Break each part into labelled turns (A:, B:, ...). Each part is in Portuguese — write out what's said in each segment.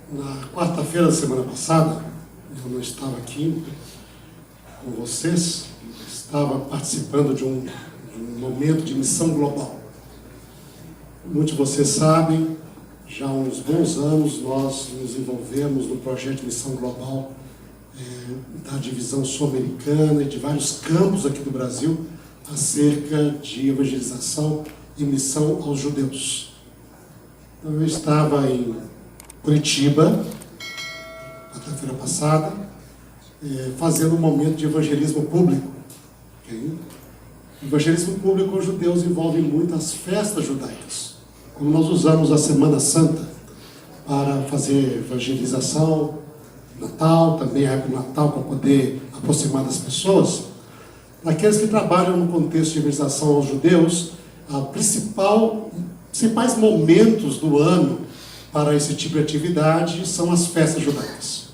A: Na quarta-feira da semana passada, eu não estava aqui com vocês, estava participando de um momento de missão global. Muitos de vocês sabem, já há uns bons anos nós nos envolvemos no projeto de missão global da divisão sul-americana e de vários campos aqui do Brasil acerca de evangelização e missão aos judeus. Então, eu estava em Curitiba, quarta-feira passada, fazendo um momento de evangelismo público. Okay? O evangelismo público aos judeus envolve muitas festas judaicas. Como nós usamos a Semana Santa para fazer evangelização, Natal, também a época do Natal, para poder aproximar das pessoas, para aqueles que trabalham no contexto de evangelização aos judeus, principais momentos do ano para esse tipo de atividade são as festas judaicas.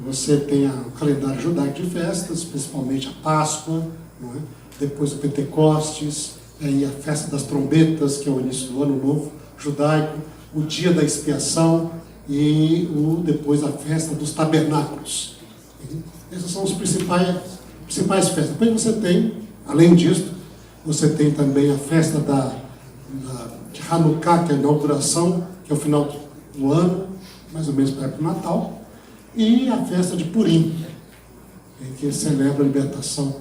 A: Você tem o calendário judaico de festas, principalmente a Páscoa, não é? Depois o Pentecostes, aí a festa das trombetas, que é o início do ano novo judaico, o dia da expiação e depois a festa dos tabernáculos. Essas são as principais festas. Depois você tem, além disso, você tem também a festa de Hanukkah, que é a inauguração, que é o final do ano, mais ou menos para a época do Natal, e a festa de Purim, que celebra a libertação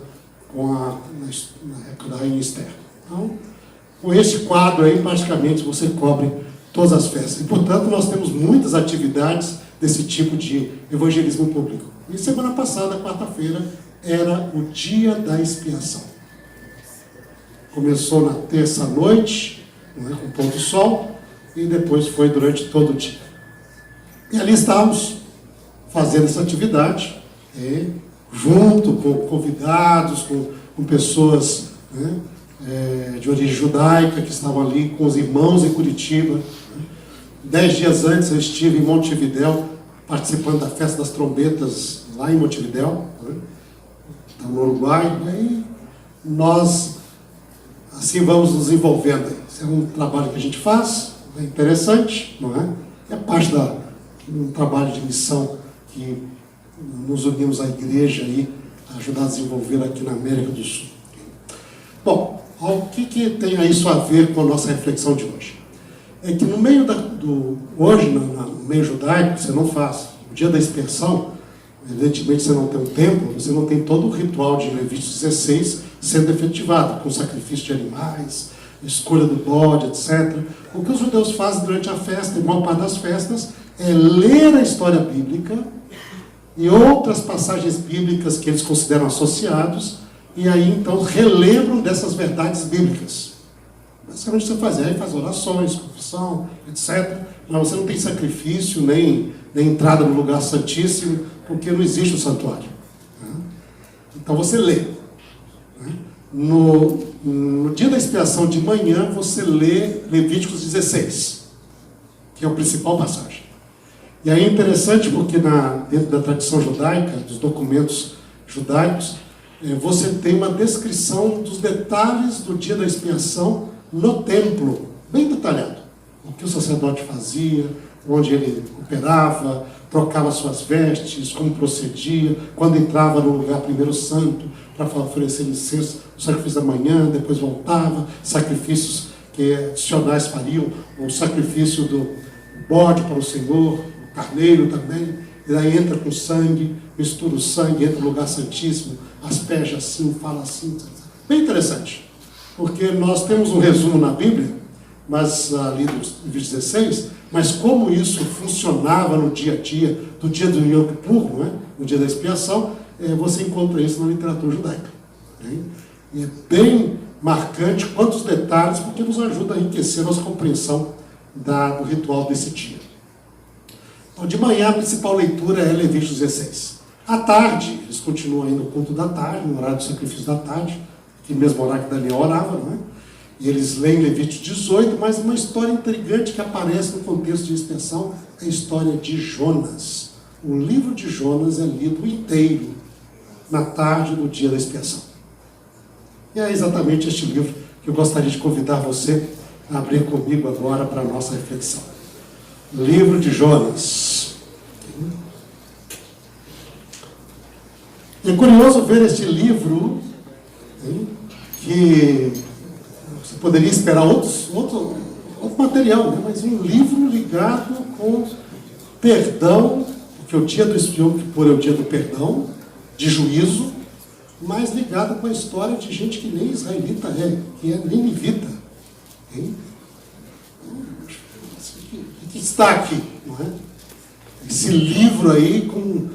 A: na época da Rainha Esther. Então, com esse quadro aí, praticamente você cobre todas as festas. E, portanto, nós temos muitas atividades desse tipo de evangelismo público. E semana passada, quarta-feira, era o dia da expiação. Começou na terça-noite, com o pôr do sol, e depois foi durante todo o dia. E ali estávamos fazendo essa atividade, junto com convidados, com pessoas de origem judaica que estavam ali com os irmãos em Curitiba. 10 dias antes eu estive em Montevidéu, participando da festa das trombetas lá em Montevidéu, no Uruguai. E nós assim vamos nos envolvendo. Esse é um trabalho que a gente faz, é interessante, não é? É parte de um trabalho de missão que nos unimos à igreja e ajudar a desenvolver aqui na América do Sul. Bom, o que tem isso a ver com a nossa reflexão de hoje? É que no meio hoje, no meio judaico, você não faz. O dia da expiação, evidentemente você não tem um templo, você não tem todo o ritual de Levítico 16 sendo efetivado, com sacrifício de animais, escolha do bode, etc. O que os judeus fazem durante a festa, e maior parte das festas, é ler a história bíblica e outras passagens bíblicas que eles consideram associados, e aí então relembram dessas verdades bíblicas. Basicamente você faz orações, confissão, etc. Mas você não tem sacrifício, nem entrada no lugar santíssimo, porque não existe o santuário. Então você lê. No dia da expiação de manhã, você lê Levíticos 16, que é a principal passagem. E aí é interessante porque dentro da tradição judaica, dos documentos judaicos, você tem uma descrição dos detalhes do dia da expiação no templo, bem detalhado. O que o sacerdote fazia, onde ele operava, trocava suas vestes, como procedia, quando entrava no lugar primeiro santo, para oferecer incenso, o sacrifício da manhã, depois voltava, sacrifícios que adicionais fariam, o sacrifício do bode para o Senhor, o carneiro também, e daí entra com sangue, mistura o sangue, entra no lugar santíssimo, asperge assim, fala assim. Bem interessante, porque nós temos um resumo na Bíblia, mas ali do 16, mas como isso funcionava no dia a dia, do dia do Yom Kippur, não é? No dia da expiação, você encontra isso na literatura judaica. E é bem marcante quantos detalhes, porque nos ajuda a enriquecer a nossa compreensão do ritual desse dia. Então, de manhã, a principal leitura é Levíticos 16. À tarde, eles continuam aí no culto da tarde, no horário do sacrifício da tarde, que mesmo horário que Daniel orava, não é? E eles leem Levíticos 18, mas uma história intrigante que aparece no contexto de expiação é a história de Jonas. O livro de Jonas é lido inteiro na tarde do dia da expiação. E é exatamente este livro que eu gostaria de convidar você a abrir comigo agora para a nossa reflexão. Livro de Jonas. É curioso ver este livro, que você poderia esperar outro material, né? Mas um livro ligado com perdão, porque o dia do Yom Kippur é o dia do perdão, de juízo, mas ligado com a história de gente que nem israelita é, que é ninivita. O que está aqui, não é? Esse livro aí com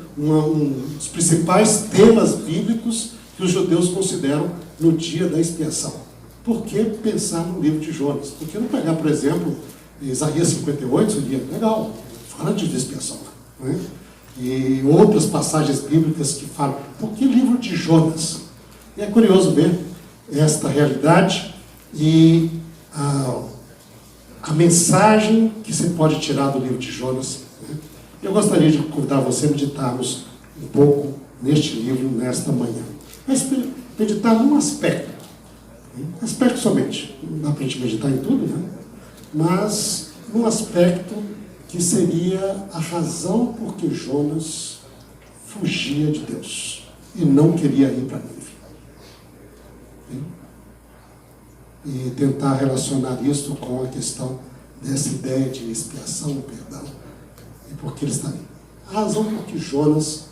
A: os principais temas bíblicos que os judeus consideram no dia da expiação. Por que pensar no livro de Jonas? Por que não pegar, por exemplo, Isaías 58, seria legal, fala de expiação, não é? E outras passagens bíblicas que falam. Por que livro de Jonas? E é curioso ver esta realidade e a mensagem que se pode tirar do livro de Jonas. Eu gostaria de convidar você a meditarmos um pouco neste livro, nesta manhã. Mas meditar num aspecto somente. Não dá para a gente meditar em tudo, né? Mas num aspecto que seria a razão por que Jonas fugia de Deus e não queria ir para Nínive. E tentar relacionar isso com a questão dessa ideia de expiação, perdão, e por que ele está ali. A razão por que Jonas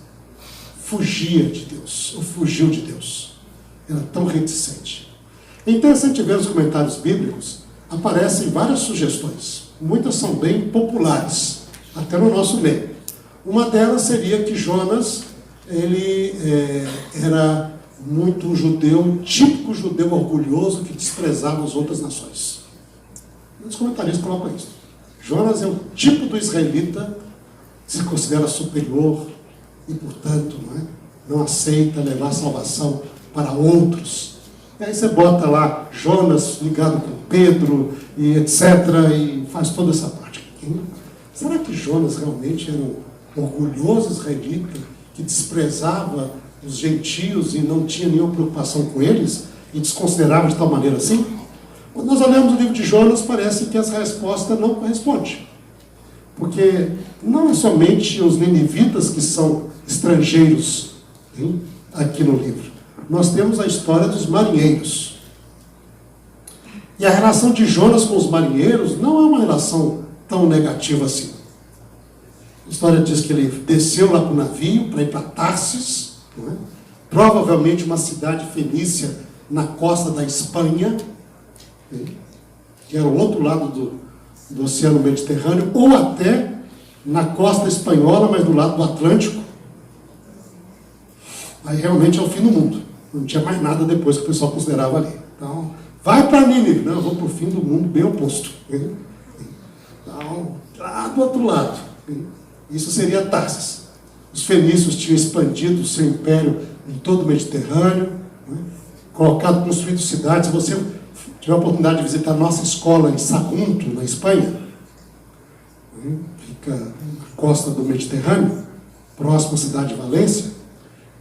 A: fugia de Deus, ou fugiu de Deus, era tão reticente. É interessante ver os comentários bíblicos, aparecem várias sugestões. Muitas são bem populares, até no nosso meio. Uma delas seria que Jonas, ele era muito judeu, típico judeu orgulhoso que desprezava as outras nações. E os comentaristas colocam isso. Jonas é o tipo do israelita que se considera superior e, portanto, não aceita levar a salvação para outros. E aí você bota lá Jonas ligado com Pedro e etc. e faz toda essa parte. Será que Jonas realmente era um orgulhoso israelita que desprezava os gentios e não tinha nenhuma preocupação com eles e desconsiderava de tal maneira assim? Quando nós olhamos o livro de Jonas, parece que essa resposta não corresponde. Porque não é somente os ninivitas que são estrangeiros aqui no livro. Nós temos a história dos marinheiros. E a relação de Jonas com os marinheiros não é uma relação tão negativa assim. A história diz que ele desceu lá para o navio para ir para Tarsis, provavelmente uma cidade fenícia na costa da Espanha, que era o outro lado do Oceano Mediterrâneo, ou até na costa espanhola, mas do lado do Atlântico. Aí realmente é o fim do mundo. Não tinha mais nada depois que o pessoal considerava ali. Então, vai para Nínive. Não, eu vou para o fim do mundo, bem oposto. Então, lá do outro lado. Isso seria Tarsis. Os fenícios tinham expandido o seu império em todo o Mediterrâneo, construído cidades. Se você tiver a oportunidade de visitar a nossa escola em Sagunto, na Espanha, fica na costa do Mediterrâneo, próximo à cidade de Valência,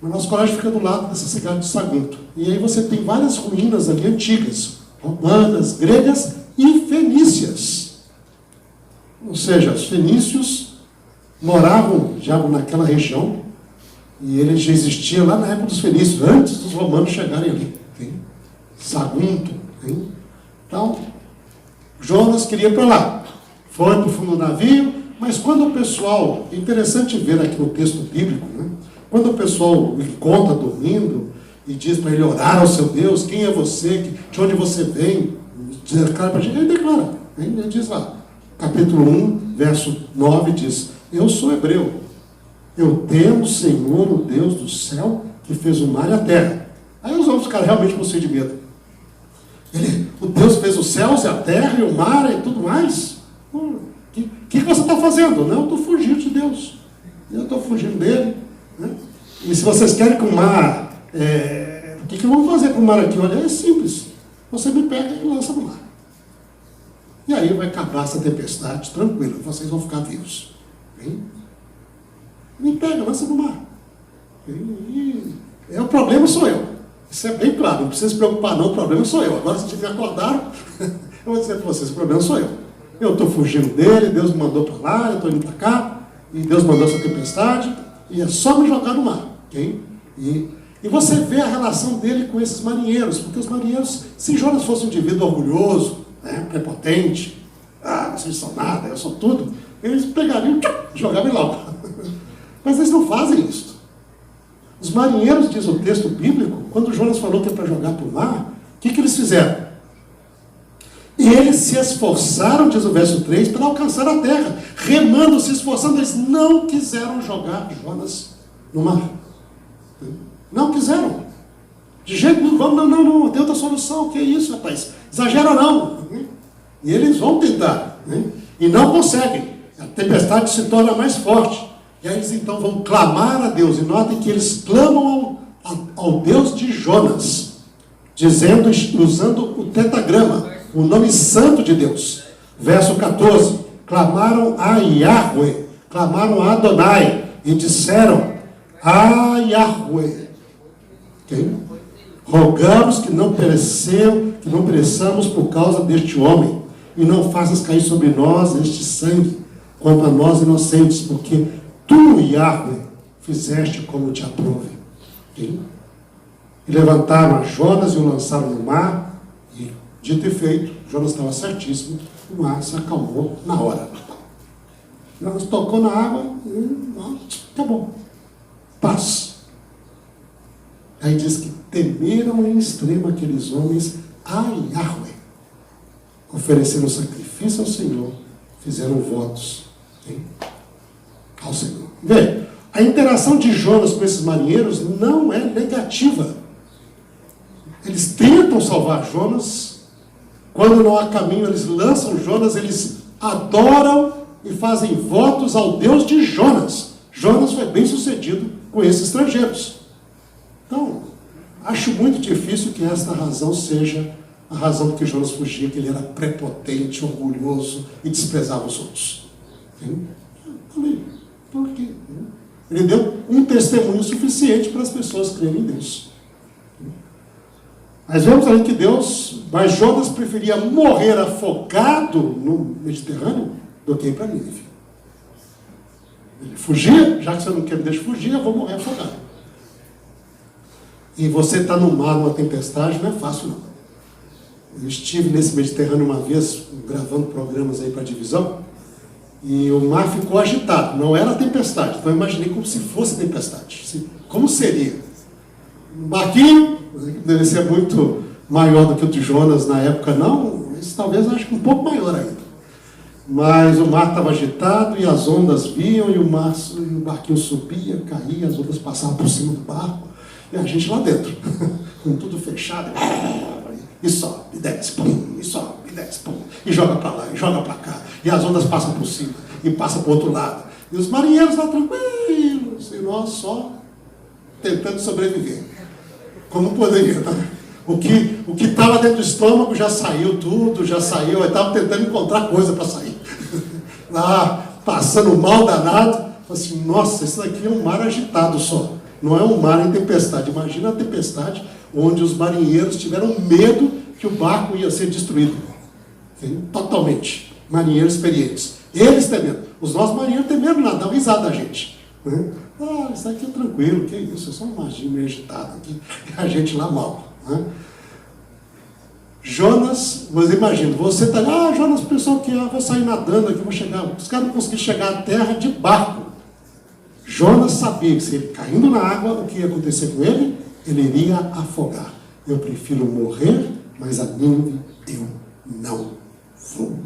A: mas nosso colégio fica do lado dessa cidade de Sagunto. E aí você tem várias ruínas ali antigas, romanas, gregas e fenícias. Ou seja, os fenícios moravam já naquela região, e ele já existia lá na época dos fenícios, antes dos romanos chegarem ali. Sagunto. Então, Jonas queria ir para lá. Foi para o fundo do navio, mas quando o pessoal, é interessante ver aqui no texto bíblico, quando o pessoal o encontra dormindo e diz para ele orar ao seu Deus, quem é você, de onde você vem, ele declara, ele diz lá, capítulo 1, verso 9, diz: eu sou hebreu, eu temo o Senhor, o Deus do céu, que fez o mar e a terra. Aí os outros ficaram realmente possuídos de medo. O Deus fez os céus e a terra e o mar e tudo mais? O que você está fazendo? Não, eu estou fugindo de Deus. Eu estou fugindo dele. E se vocês querem que o mar... o que vamos fazer com o mar aqui? Olha, é simples. Você me pega e lança no mar. E aí vai acabar essa tempestade, tranquilo. Vocês vão ficar vivos. Me pega, lança no mar. O problema sou eu. Isso é bem claro, não precisa se preocupar não, o problema sou eu. Agora, se vocês me acordaram, eu vou dizer para vocês, o problema sou eu. Eu estou fugindo dele, Deus me mandou para lá, eu estou indo para cá. e Deus mandou essa tempestade, e é só me jogar no mar. Okay? E você vê a relação dele com esses marinheiros, porque os marinheiros, se Jonas fosse um indivíduo orgulhoso, né, prepotente, vocês são nada, eu sou tudo, eles pegariam e jogavam logo. Mas eles não fazem isso. Os marinheiros, diz o texto bíblico, quando Jonas falou que é para jogar para o mar, o que eles fizeram? Eles se esforçaram, diz o verso 3, para alcançar a terra, remando, se esforçando, eles não quiseram jogar Jonas no mar. Não quiseram. De jeito nenhum, não, tem outra solução, que é isso, rapaz? Exagera não. E eles vão tentar, né? E não conseguem. A tempestade se torna mais forte. E aí eles então vão clamar a Deus. E notem que eles clamam ao Deus de Jonas, dizendo, usando o tetagrama, o nome santo de Deus. Verso 14. Clamaram a Yahweh, clamaram a Adonai, e disseram a Yahweh. Okay? Rogamos que não pereçamos por causa deste homem, e não faças cair sobre nós este sangue, quanto a nós inocentes, porque tu, Yahweh, fizeste como te aprouve. Okay? E levantaram a Jonas e o lançaram no mar, e dito e feito, Jonas estava certíssimo, o mar se acalmou na hora. Jonas tocou na água, acabou. Paz. Aí diz que temeram em extremo aqueles homens a Yahweh. Ofereceram sacrifício ao Senhor, fizeram votos, hein, ao Senhor. Vê, a interação de Jonas com esses marinheiros não é negativa. Eles tentam salvar Jonas. Quando não há caminho, eles lançam Jonas, eles adoram e fazem votos ao Deus de Jonas. Jonas foi bem sucedido com esses estrangeiros. Então, acho muito difícil que esta razão seja a razão porque Jonas fugia, que ele era prepotente, orgulhoso e desprezava os outros. Por quê? Ele deu um testemunho suficiente para as pessoas crerem em Deus. Mas vemos ali que mas Jonas preferia morrer afogado no Mediterrâneo do que ir para Nínive. Ele fugia, já que você não quer me deixar fugir, eu vou morrer afogado. E você está no mar, numa tempestade, não é fácil não. Eu estive nesse Mediterrâneo uma vez, gravando programas aí para a divisão, e o mar ficou agitado, não era tempestade, então eu imaginei como se fosse tempestade. Como seria? Um barquinho, que deve ser muito maior do que o de Jonas na época, não, mas talvez acho que um pouco maior ainda. Mas o mar estava agitado e as ondas vinham e o barquinho subia, caía, as ondas passavam por cima do barco e a gente lá dentro, com tudo fechado, e sobe, e desce, pum, e sobe, e desce, pum, e joga para lá, e joga para cá, e as ondas passam por cima e passam para o outro lado, e os marinheiros lá tranquilos, e nós só tentando sobreviver, como poderia, né? O que estava dentro do estômago já saiu tudo, eu estava tentando encontrar coisa para sair. Lá, passando mal danado, assim, nossa, isso daqui é um mar agitado só. Não é um mar em tempestade. Imagina a tempestade onde os marinheiros tiveram medo que o barco ia ser destruído. Totalmente. Marinheiros experientes. Eles temendo. Os nossos marinheiros temendo nada, dão risada da gente. Isso aqui é tranquilo, que isso? É só um marginho meio agitado aqui. E a gente lá mal. Jonas, você imagina, você está ali, Jonas, pessoal, que vou sair nadando aqui, vou chegar. Os caras não conseguiram chegar à terra de barco. Jonas sabia que se ele caindo na água, o que ia acontecer com ele? Ele iria afogar. Eu prefiro morrer, mas a Nínive eu não vou.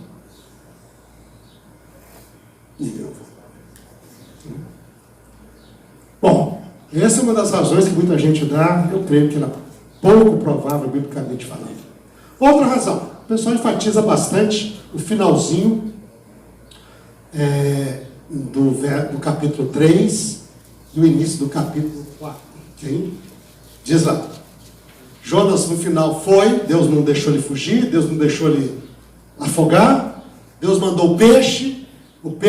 A: E eu vou. Bom, essa é uma das razões que muita gente dá, eu creio que ela é pouco provável, biblicamente falando. Outra razão, o pessoal enfatiza bastante o finalzinho do capítulo 3 e o início do capítulo 4. Okay? Diz lá, Jonas no final foi, Deus não deixou ele fugir, Deus não deixou ele afogar, Deus mandou o peixe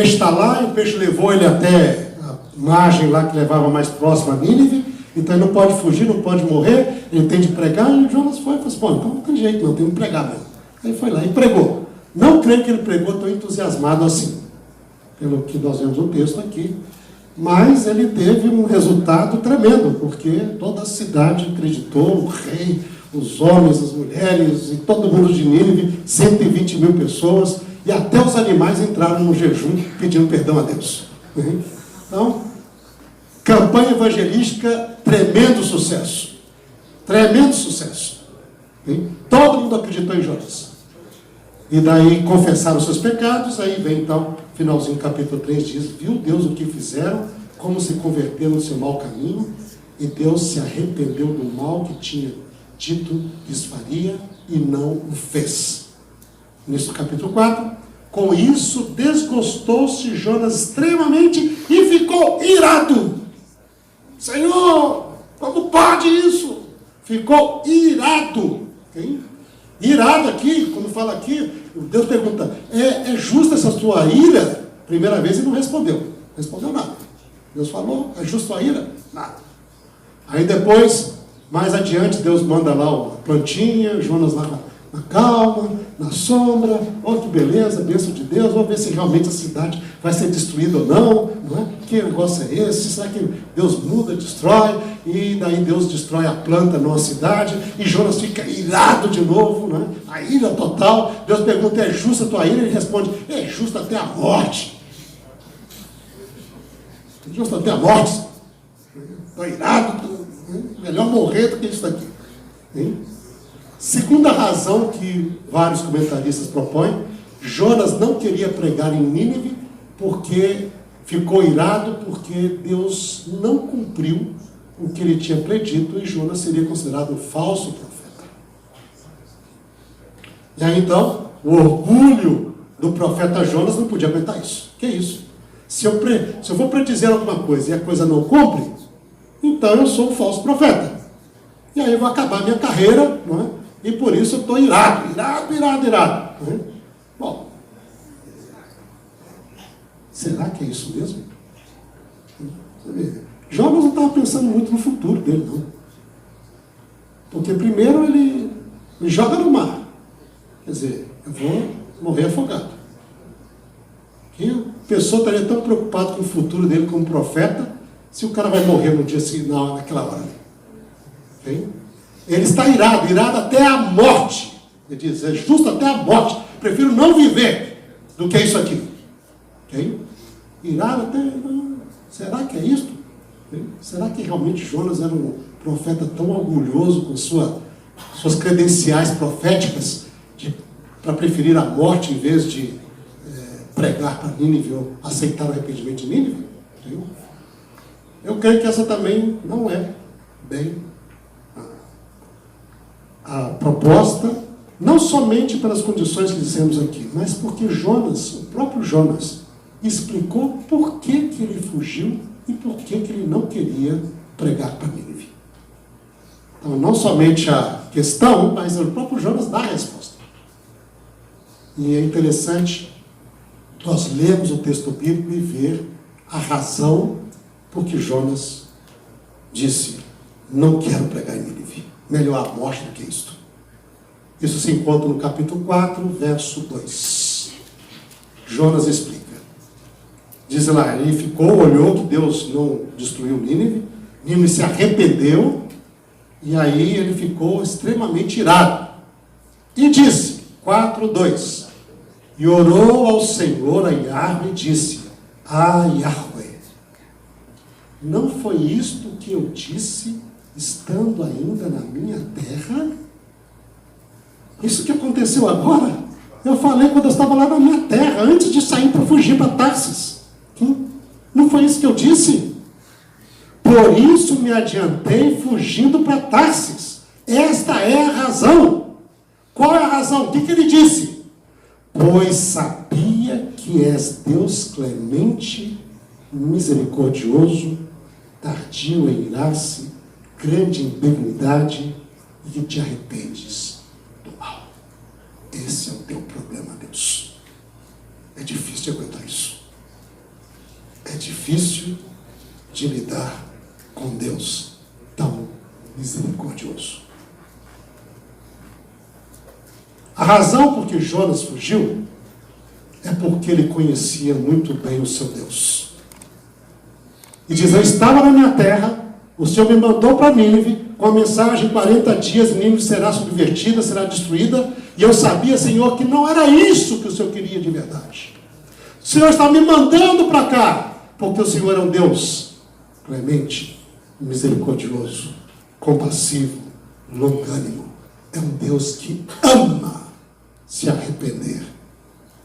A: está lá e o peixe levou ele até a margem lá que levava mais próximo a Nínive, então ele não pode fugir, não pode morrer, ele tem de pregar, e Jonas foi e falou assim, bom, então não tem jeito, não, tem que pregar mesmo. Aí foi lá e pregou. Não creio que ele pregou tão entusiasmado assim. pelo que nós vemos no texto aqui. Mas ele teve um resultado tremendo, porque toda a cidade acreditou, o rei, os homens, as mulheres e todo mundo de Nínive, 120 mil pessoas, e até os animais entraram no jejum pedindo perdão a Deus. Então, campanha evangelística, tremendo sucesso. Tremendo sucesso. Todo mundo acreditou em Jonas. E daí confessaram seus pecados, aí vem então, finalzinho capítulo 3 diz, viu Deus o que fizeram, como se converteram no seu mau caminho, e Deus se arrependeu do mal que tinha dito que lhes faria, e não o fez. Nisso capítulo 4, com isso desgostou-se Jonas extremamente e ficou irado. Senhor, como pode isso? Ficou irado. Okay? Irado aqui, quando fala aqui, Deus pergunta, é justa essa tua ira? Primeira vez ele não respondeu. Respondeu nada. Deus falou, é justa a ira? Nada. Aí depois, mais adiante, Deus manda lá a plantinha, Jonas lá na calma, na sombra, oh que beleza, bênção de Deus, vamos ver se realmente a cidade vai ser destruída ou não, não é? Que negócio é esse? Será que Deus muda, destrói, e daí Deus destrói a planta numa cidade, e Jonas fica irado de novo, não é? A ira total, Deus pergunta, é justa a tua ira? Ele responde, é justa até a morte. É justa até a morte. Estou irado, melhor morrer do que isso daqui. Hein? Segunda razão que vários comentaristas propõem, Jonas não queria pregar em Nínive porque ficou irado, porque Deus não cumpriu o que ele tinha predito e Jonas seria considerado um falso profeta. E aí então, o orgulho do profeta Jonas não podia aguentar isso. Que é isso? Se eu vou predizer alguma coisa e a coisa não cumpre, então eu sou um falso profeta. E aí eu vou acabar minha carreira, não é? E por isso eu estou irado. Não é? Bom, será que é isso mesmo? Jonas não estava pensando muito no futuro dele, não. Porque primeiro ele me joga no mar. Quer dizer, eu vou morrer afogado. E a pessoa estaria tão preocupada com o futuro dele como profeta, se o cara vai morrer no dia seguinte, naquela hora. Okay? Ele está irado até a morte. Ele diz, é justo até a morte. Prefiro não viver do que isso aqui. Okay? Irado até... Será que é isto? Okay? Será que realmente Jonas era um profeta tão orgulhoso com suas credenciais proféticas para preferir a morte em vez de pregar para Nínive ou aceitar o arrependimento de Nínive? Okay? Eu creio que essa também não é bem a proposta, não somente pelas condições que dissemos aqui, mas porque Jonas, o próprio Jonas, explicou por que ele fugiu e por que ele não queria pregar para Nínive. Então, não somente a questão, mas o próprio Jonas dá a resposta. E é interessante nós lermos o texto bíblico e ver a razão por que Jonas disse, não quero pregar em Nínive. Melhor a morte do que isto. Isso se encontra no capítulo 4, verso 2. Jonas explica. Diz lá, ele ficou, olhou que Deus não destruiu Nínive, Nínive se arrependeu, e aí ele ficou extremamente irado. E disse, 4, 2, e orou ao Senhor, a Yahweh, e disse, Yahweh, não foi isto que eu disse estando ainda na minha terra? Isso que aconteceu agora, eu falei quando eu estava lá na minha terra, antes de sair para fugir para Tarsis. Não foi isso que eu disse? Por isso me adiantei fugindo para Tarsis. Esta é a razão. Qual é a razão? O que ele disse? Pois sabia que és Deus clemente, misericordioso, tardio em irar-se, grande em benignidade, e que te arrependes do mal. Esse é o teu problema, Deus. É difícil de aguentar isso. É difícil de lidar com Deus tão misericordioso. A razão por que Jonas fugiu é porque ele conhecia muito bem o seu Deus. E diz: eu estava na minha terra, o Senhor me mandou para Nínive, com a mensagem: 40 dias Nínive será subvertida, será destruída. E eu sabia, Senhor, que não era isso que o Senhor queria de verdade. O Senhor está me mandando para cá, porque o Senhor é um Deus clemente, misericordioso, compassivo, longânimo. É um Deus que ama se arrepender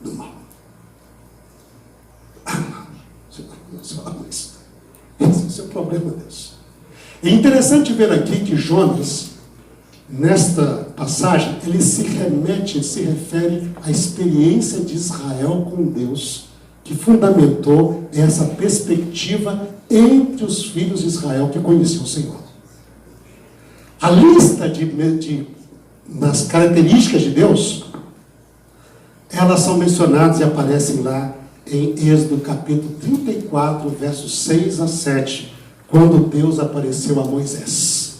A: do mal. Ama. Senhor ama isso. Esse é o problema, Deus. É interessante ver aqui que Jonas, nesta passagem, ele se refere à experiência de Israel com Deus, que fundamentou essa perspectiva entre os filhos de Israel que conheciam o Senhor. A lista das características de Deus, elas são mencionadas e aparecem lá em Êxodo capítulo 34, versos 6 a 7, quando Deus apareceu a Moisés.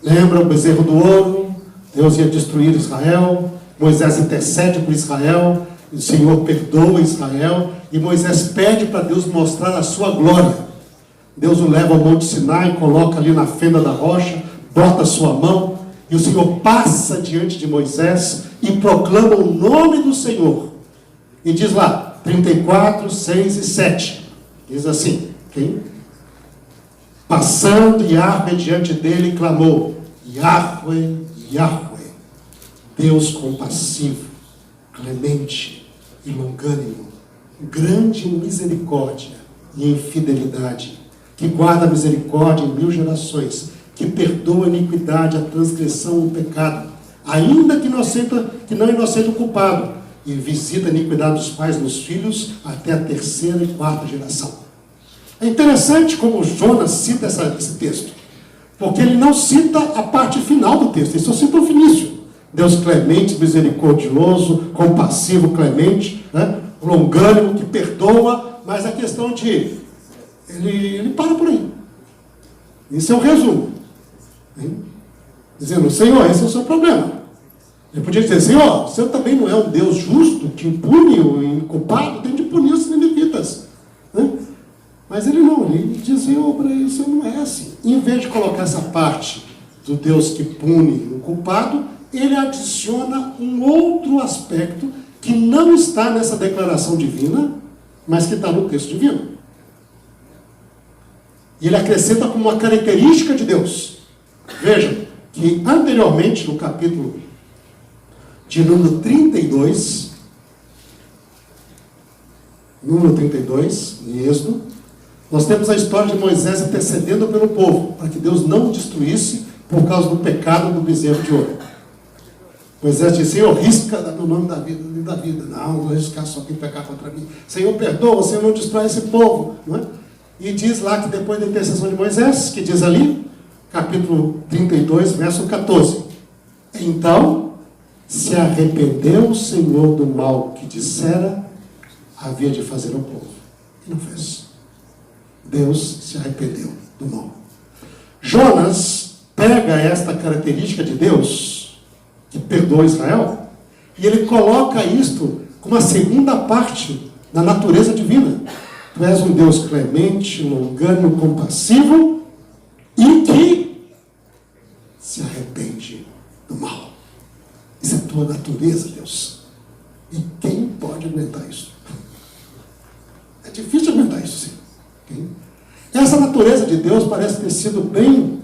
A: Lembra o bezerro do ouro? Deus ia destruir Israel, Moisés intercede por Israel, o Senhor perdoa Israel, e Moisés pede para Deus mostrar a sua glória. Deus o leva ao Monte Sinai, coloca ali na fenda da rocha, bota a sua mão, e o Senhor passa diante de Moisés e proclama o nome do Senhor. E diz lá, 34, 6 e 7, diz assim: quem? Passando Yahvé diante dele, clamou: Yahvé, Yahvé, Deus compassivo, clemente e longânimo, grande em misericórdia e em fidelidade, que guarda a misericórdia em 1000 gerações, que perdoa a iniquidade, a transgressão, o pecado, ainda que não inocente o culpado, e visita a iniquidade dos pais nos filhos até a 3ª e 4ª geração. É interessante como Jonas cita esse texto, porque ele não cita a parte final do texto, ele só cita o início. Deus clemente, misericordioso, compassivo, clemente, né? Longânimo, que perdoa, mas a questão de... Ele para por aí. Isso é um resumo. Hein? Dizendo: Senhor, esse é o seu problema. Ele podia dizer: Senhor, o Senhor também não é um Deus justo, que pune o culpado, tem de punir os ninivitas. Né? Mas ele não, ele diz: Senhor, isso não é assim. Em vez de colocar essa parte do Deus que pune o culpado, ele adiciona um outro aspecto que não está nessa declaração divina, mas que está no texto divino. E ele acrescenta como uma característica de Deus. Vejam que anteriormente, no capítulo de número 32, em Êxodo, nós temos a história de Moisés intercedendo pelo povo, para que Deus não o destruísse por causa do pecado do bezerro de ouro. Moisés disse: Senhor, risca no nome da vida. Não vou riscar só quem pecar contra mim. Senhor, perdoa, Senhor, não destrói esse povo. Não é? E diz lá que depois da intercessão de Moisés, que diz ali, capítulo 32, verso 14: então se arrependeu o Senhor do mal que dissera havia de fazer ao povo. E não fez. Deus se arrependeu do mal. Jonas pega esta característica de Deus, que perdoa Israel, e ele coloca isto como a segunda parte da natureza divina. Tu és um Deus clemente, longânimo, compassivo, e que se arrepende do mal. Isso é a tua natureza, Deus. E quem pode aguentar isso? É difícil aguentar isso, sim. Okay? Essa natureza de Deus parece ter sido bem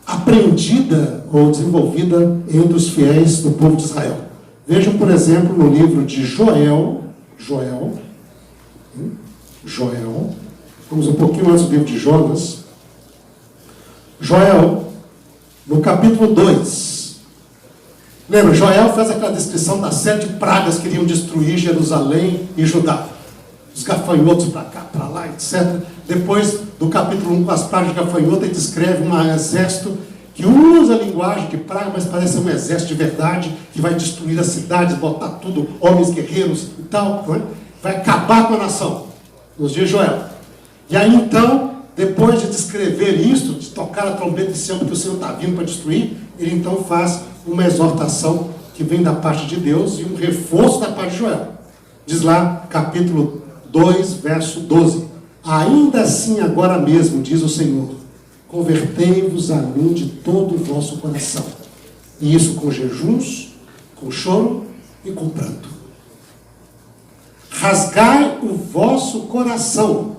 A: aprendida ou desenvolvida entre os fiéis do povo de Israel. Vejam, por exemplo, no livro de Joel, vamos um pouquinho antes do livro de Jonas. Joel, no capítulo 2. Lembra, Joel faz aquela descrição das 7 pragas que iriam destruir Jerusalém e Judá. Os gafanhotos para cá, para lá, etc. Depois do capítulo 1, com as pragas de gafanhoto, ele descreve um exército que usa a linguagem de praga, mas parece um exército de verdade, que vai destruir as cidades, botar tudo, homens guerreiros e tal, não é? Vai acabar com a nação, nos dias de Joel. E aí então, depois de descrever isso, de tocar a trombeta de Sião, que o Senhor está vindo para destruir, ele então faz uma exortação que vem da parte de Deus e um reforço da parte de Joel. Diz lá, capítulo 2, verso 12. Ainda assim, agora mesmo, diz o Senhor, convertei-vos a mim de todo o vosso coração. E isso com jejuns, com choro e com pranto. Rasgai o vosso coração,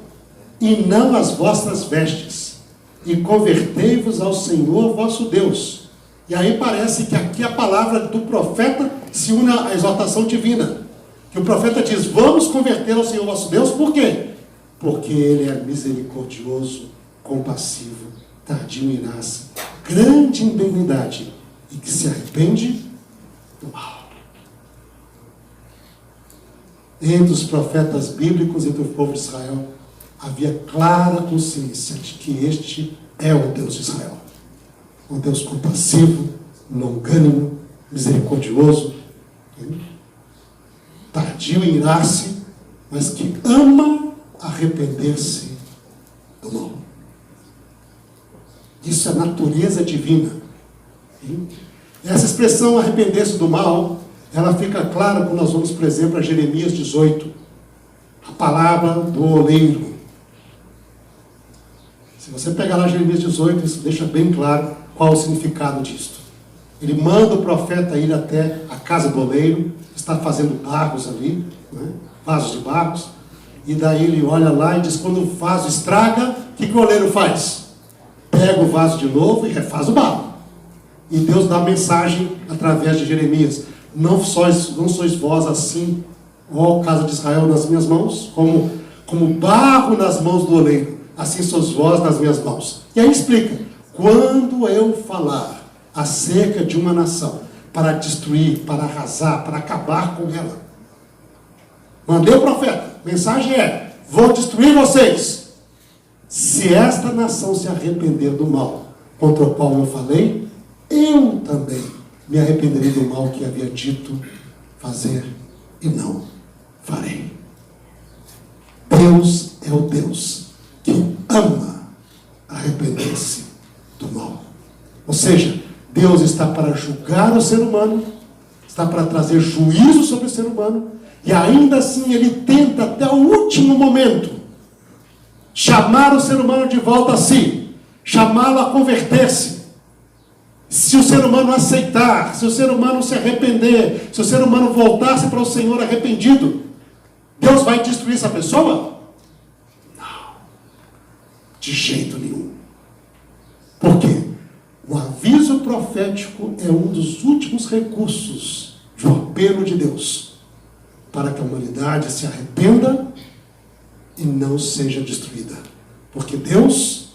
A: e não as vossas vestes, e convertei-vos ao Senhor vosso Deus. E aí parece que aqui a palavra do profeta se une à exortação divina. Que o profeta diz, vamos converter ao Senhor vosso Deus, por quê? Porque Ele é misericordioso, compassivo, tardio em iraça, grande em benignidade, e que se arrepende do mal. Entre os profetas bíblicos, entre o povo de Israel, havia clara consciência de que este é o Deus de Israel. Um Deus compassivo, longânimo, misericordioso, tardio em irar-se, mas que ama arrepender-se do mal. Isso é natureza divina. Essa expressão arrepender-se do mal, ela fica clara quando nós vamos, por exemplo, a Jeremias 18. A palavra do oleiro. Se você pegar lá Jeremias 18, isso deixa bem claro qual o significado disto. Ele manda o profeta ir até a casa do oleiro, está fazendo barros ali, né? Vasos de barros, e daí ele olha lá e diz, quando o vaso estraga, o que o oleiro faz? Pega o vaso de novo e refaz o barro. E Deus dá a mensagem através de Jeremias, não sois vós assim, ó casa de Israel, nas minhas mãos, como barro nas mãos do oleiro, assim sois vós nas minhas mãos. E aí explica, quando eu falar acerca de uma nação, para destruir, para arrasar, para acabar com ela, mandei o profeta, a mensagem é, vou destruir vocês. Se esta nação se arrepender do mal contra o qual eu falei, eu também me arrependerei do mal que havia dito fazer e não farei. Deus é o Deus que ama arrepender-se do mal. Ou seja, Deus está para julgar o ser humano, está para trazer juízo sobre o ser humano, e ainda assim Ele tenta até o último momento chamar o ser humano de volta a si, chamá-lo a converter-se. Se o ser humano aceitar, se o ser humano se arrepender, se o ser humano voltar-se para o Senhor arrependido, Deus vai destruir essa pessoa? Não, de jeito nenhum. Por quê? O aviso profético é um dos últimos recursos de um apelo de Deus para que a humanidade se arrependa e não seja destruída. Porque Deus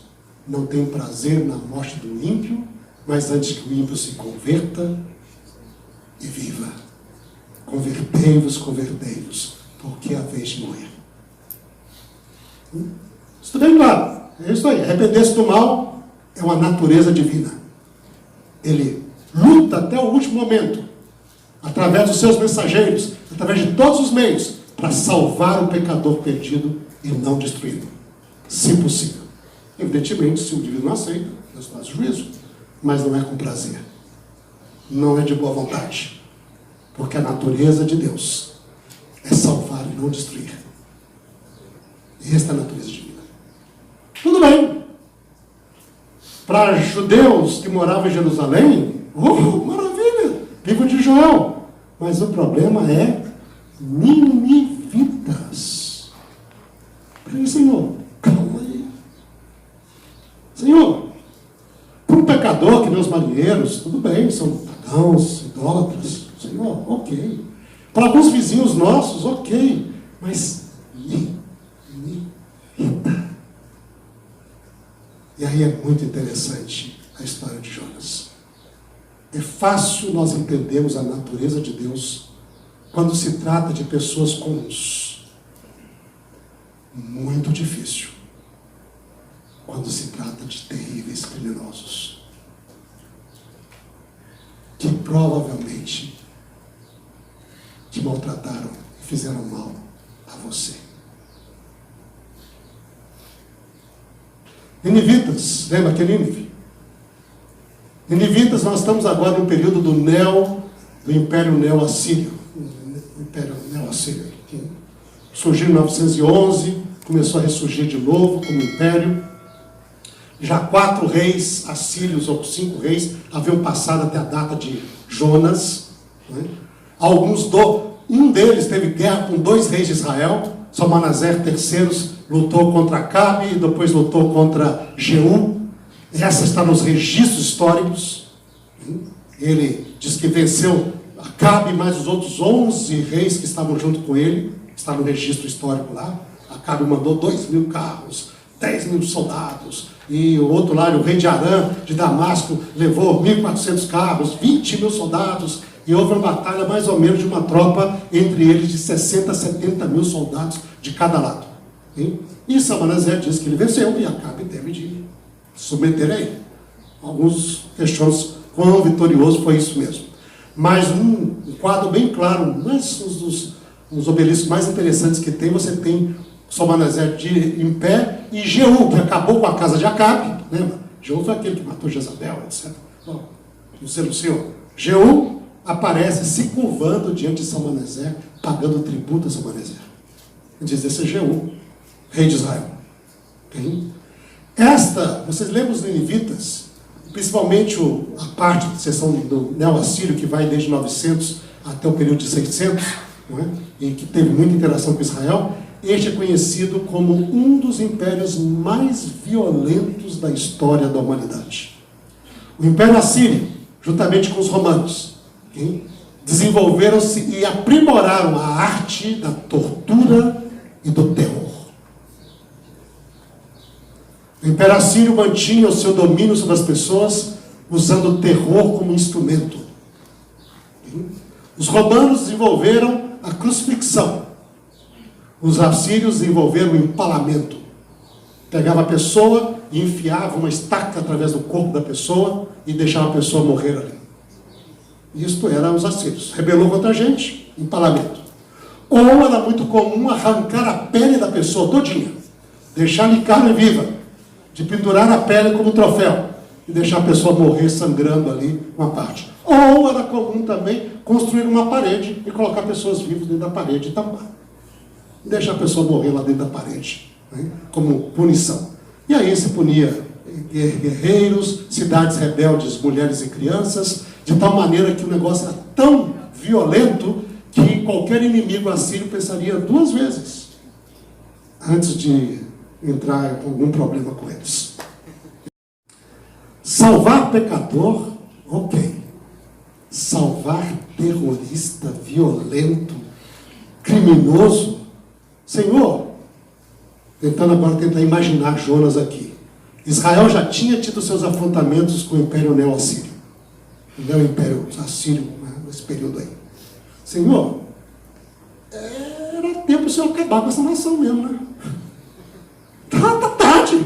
A: não tem prazer na morte do ímpio, mas antes que o ímpio se converta e viva. Convertei-vos, porque é a vez de morrer. Isso bem claro. É isso aí. Arrepender-se do mal é uma natureza divina. Ele luta até o último momento, através dos seus mensageiros, através de todos os meios, para salvar o pecador perdido e não destruí-lo, se possível. Evidentemente, se o indivíduo não aceita, Deus faz juízo, mas não é com prazer, não é de boa vontade, porque a natureza de Deus é salvar e não destruir. E esta é a natureza divina. Tudo bem. Para judeus que moravam em Jerusalém, maravilha, livro de Joel. Mas o problema é ninivitas. Peraí, Senhor, calma aí. Senhor, para um pecador que nem os marinheiros, tudo bem, são pagãos, idólatras. Senhor, ok. Para alguns vizinhos nossos, ok. Mas ninivita. E aí é muito interessante a história de Jonas. É fácil nós entendermos a natureza de Deus quando se trata de pessoas comuns. Muito difícil quando se trata de terríveis criminosos, que provavelmente te maltrataram e fizeram mal a você. Ninivitas, lembra que é Nínive? Ninivitas, nós estamos agora no período do Império Neo-Assírio. O Império Neo-Assírio, que surgiu em 911, começou a ressurgir de novo como império. Já 4 reis assírios, ou 5 reis, haviam passado até a data de Jonas. Né? Um deles teve guerra com 2 reis de Israel. Salmanaser III lutou contra Acabe e depois lutou contra Jeú. Essa está nos registros históricos. Ele diz que venceu Acabe mais os outros 11 reis que estavam junto com ele. Está no registro histórico lá. Acabe mandou 2.000 carros, 10.000 soldados. E o outro lá, o rei de Arã, de Damasco, levou 1.400 carros, 20.000 soldados. E houve uma batalha mais ou menos de uma tropa entre eles de 60 a 70.000 soldados de cada lado. E Salmanaser diz que ele venceu e Acabe teve de submeter a ele. Alguns questionam quão vitorioso foi isso mesmo. Mas um quadro bem claro, mas os obeliscos mais interessantes que tem, você tem Salmanaser em pé e Jeú, que acabou com a casa de Acabe. Lembra? Jeú foi aquele que matou Jezabel, etc. Bom, não sei o senhor. Jeú aparece se curvando diante de Salmanaser, pagando tributo a Salmanaser. Ele diz, esse é Jeú, rei de Israel. Vocês lembram os ninivitas, principalmente a parte de seção do neo-assírio, que vai desde 900 até o período de 600, não é? E que teve muita interação com Israel. Este é conhecido como um dos impérios mais violentos da história da humanidade. O Império Assírio, juntamente com os romanos, desenvolveram-se e aprimoraram a arte da tortura e do terror. O Império Assírio mantinha o seu domínio sobre as pessoas usando o terror como instrumento. Os romanos desenvolveram a crucifixão. Os assírios desenvolveram o empalamento. Pegava a pessoa e enfiava uma estaca através do corpo da pessoa e deixava a pessoa morrer ali. Isto era os assírios. Rebelou contra a gente, empalamento. Ou era muito comum arrancar a pele da pessoa todinha, deixar-lhe carne viva, de pendurar a pele como troféu e deixar a pessoa morrer sangrando ali uma parte. Ou era comum também construir uma parede e colocar pessoas vivas dentro da parede e tampar. E deixar a pessoa morrer lá dentro da parede, né, como punição. E aí se punia guerreiros, cidades rebeldes, mulheres e crianças, de tal maneira que o negócio era tão violento que qualquer inimigo assírio pensaria 2 vezes antes de entrar em algum problema com eles. Salvar pecador, ok. Salvar terrorista, violento, criminoso, Senhor, tentando agora imaginar Jonas aqui. Israel já tinha tido seus afrontamentos com o Império Neo-Assírio. Não o Império Assírio, né, nesse período aí. Senhor, era tempo o Senhor acabar com essa nação mesmo, né? Tá tarde.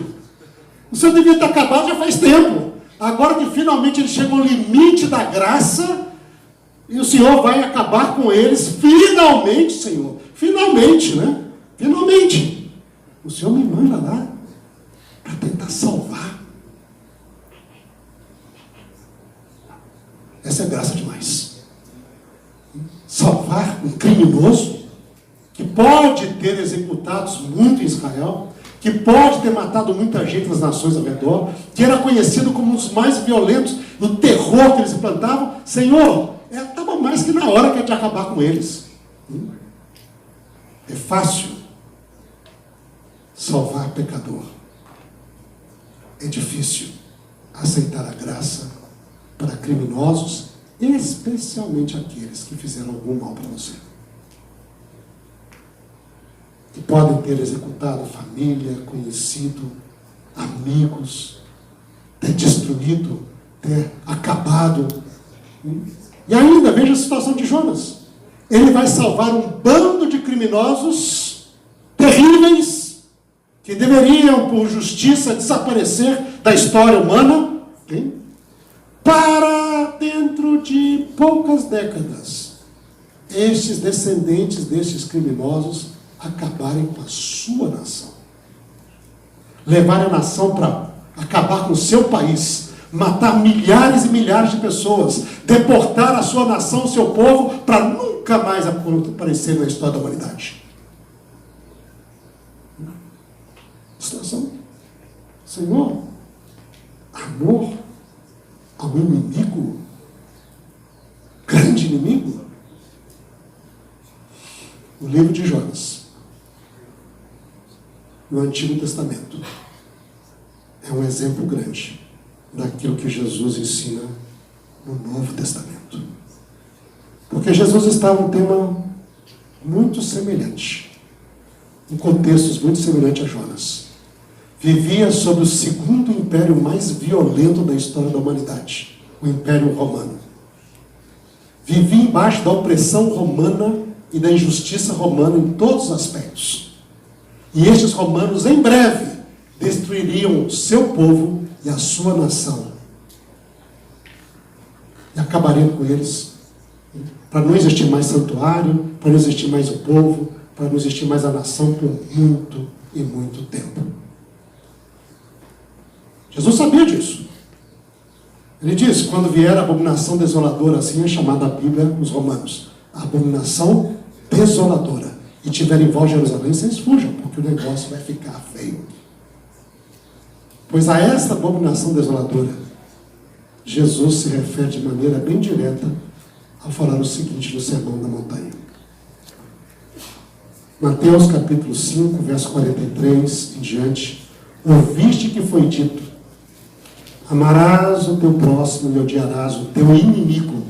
A: O Senhor devia ter acabado já faz tempo. Agora que finalmente eles chegam ao limite da graça, e o Senhor vai acabar com eles, finalmente, Senhor. Finalmente, né? Finalmente. O Senhor me manda lá para tentar salvar. Essa é graça demais. Salvar um criminoso que pode ter executado muito em Israel, que pode ter matado muita gente nas nações ao redor, que era conhecido como um dos mais violentos, do terror que eles implantavam. Senhor, estava mais que na hora que é de acabar com eles. É fácil salvar pecador. É difícil aceitar a graça para criminosos, especialmente aqueles que fizeram algum mal para você. Que podem ter executado família, conhecido, amigos, ter destruído, ter acabado. E ainda, veja a situação de Jonas. Ele vai salvar um bando de criminosos terríveis, que deveriam, por justiça, desaparecer da história humana, para, dentro de poucas décadas, estes descendentes destes criminosos acabarem com a sua nação. Levar a nação para acabar com o seu país, matar milhares e milhares de pessoas, deportar a sua nação, o seu povo, para nunca mais aparecer na história da humanidade. Situação. Senhor, amor ao inimigo, grande inimigo. O livro de Jonas, no Antigo Testamento, é um exemplo grande daquilo que Jesus ensina no Novo Testamento. Porque Jesus estava em um tema muito semelhante, em contextos muito semelhantes a Jonas. Vivia sob o segundo império mais violento da história da humanidade, o Império Romano. Vivia embaixo da opressão romana e da injustiça romana em todos os aspectos. E estes romanos, em breve, destruiriam o seu povo e a sua nação. E acabariam com eles, para não existir mais santuário, para não existir mais o povo, para não existir mais a nação por muito e muito tempo. Jesus sabia disso. Ele diz, quando vier a abominação desoladora, assim é chamada a Bíblia nos Romanos, a abominação desoladora, e tiverem voz de Jerusalém, vocês fujam, porque o negócio vai ficar feio. Pois a esta abominação desoladora, Jesus se refere de maneira bem direta ao falar o seguinte no Sermão da Montanha. Mateus capítulo 5, verso 43 em diante, ouviste que foi dito, amarás o teu próximo e odiarás o teu inimigo.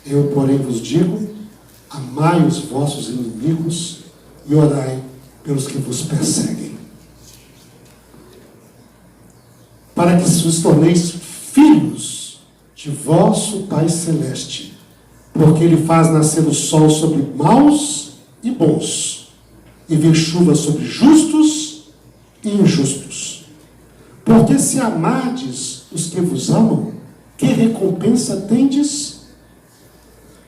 A: Eu, porém, vos digo, amai os vossos inimigos e orai pelos que vos perseguem. Para que vos torneis filhos de vosso Pai Celeste, porque Ele faz nascer o sol sobre maus e bons, e vir chuva sobre justos e injustos. Porque se amardes os que vos amam, que recompensa tendes?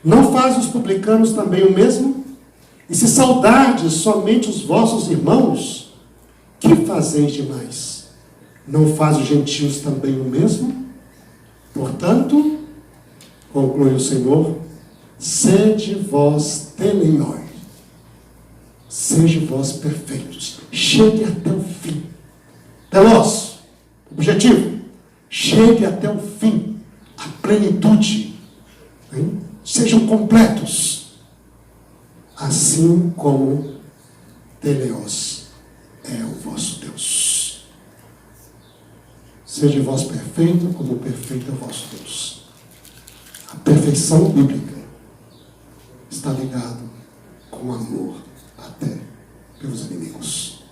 A: Não fazem os publicanos também o mesmo? E se saudardes somente os vossos irmãos, que fazeis demais? Não fazem os gentios também o mesmo? Portanto, conclui o Senhor, sede vós teleioi, sede vós perfeitos, chegue até o fim. Telos, objetivo, chegue até o fim, a plenitude, hein? Sejam completos, assim como Teleos é o vosso Deus. Seja vós perfeito, como perfeito é o vosso Deus. A perfeição bíblica está ligada com amor até pelos inimigos,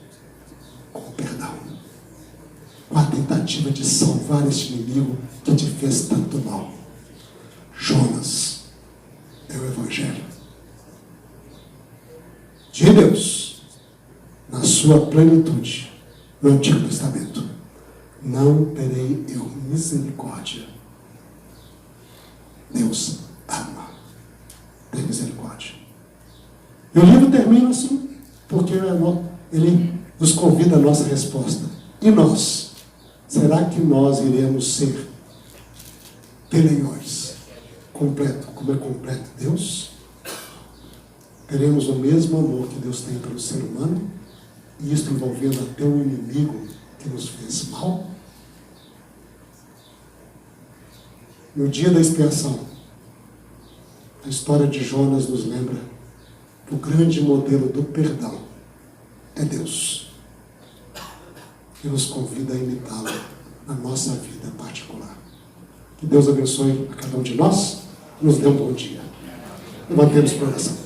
A: com o perdão, com a tentativa de salvar este inimigo que te fez tanto mal. Jonas é o Evangelho de Deus na sua plenitude no Antigo Testamento. Não terei eu misericórdia. Deus ama, tem misericórdia. E o livro termina assim, porque ele nos convida a nossa resposta. E nós? Será que nós iremos ser teleiões? Completo, como é completo Deus? Teremos o mesmo amor que Deus tem pelo ser humano, e isso envolvendo até o inimigo que nos fez mal? No dia da expiação, a história de Jonas nos lembra que o grande modelo do perdão é Deus, que nos convida a imitá-lo na nossa vida particular. Que Deus abençoe a cada um de nós, nos dê um bom dia. Levantemos para a oração.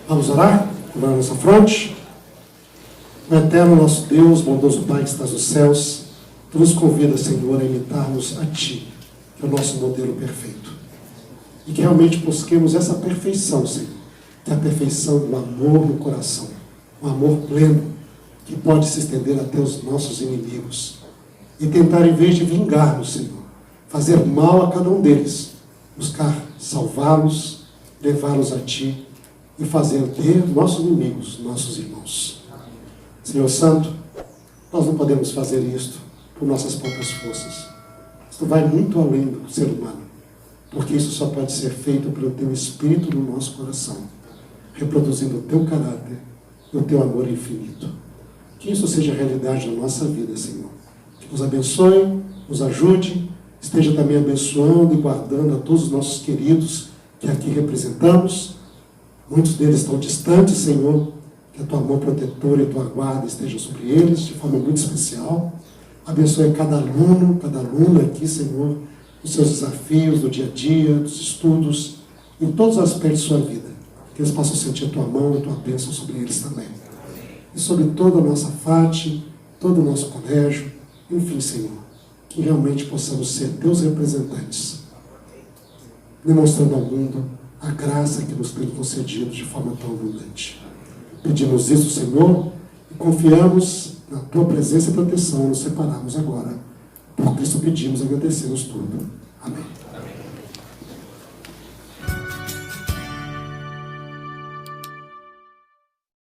A: Vamos orar? Curvar a nossa fronte. O eterno nosso Deus, bondoso Pai que estás nos céus, Tu nos convida, Senhor, a imitarmos a Ti, que é o nosso modelo perfeito. E que realmente busquemos essa perfeição, Senhor, que é a perfeição do amor no coração, um amor pleno, que pode se estender até os nossos inimigos. E tentar, em vez de vingar-nos, Senhor, fazer mal a cada um deles, buscar salvá-los, levá-los a Ti e fazer ter nossos inimigos, nossos irmãos. Senhor Santo, Nós não podemos fazer isto por nossas próprias forças. Isto vai muito além do ser humano, porque isso só pode ser feito pelo Teu Espírito no nosso coração, reproduzindo o Teu caráter e o Teu amor infinito. Que isso seja realidade na nossa vida, Senhor. Que nos abençoe, nos ajude, esteja também abençoando e guardando a todos os nossos queridos que aqui representamos. Muitos deles estão distantes, Senhor. Que a Tua mão protetora e a Tua guarda estejam sobre eles de forma muito especial. Abençoe cada aluno, cada aluna aqui, Senhor, os seus desafios do dia a dia, dos estudos, em todos os aspectos de sua vida. Que eles possam sentir a Tua mão e a Tua bênção sobre eles também. E sobre toda a nossa FATE, todo o nosso colégio, enfim, Senhor, que realmente possamos ser Teus representantes, demonstrando ao mundo a graça que nos tem concedido de forma tão abundante. Pedimos isso, Senhor, e confiamos na Tua presença e proteção, nos separamos agora. Por Cristo pedimos e agradecemos tudo. Amém.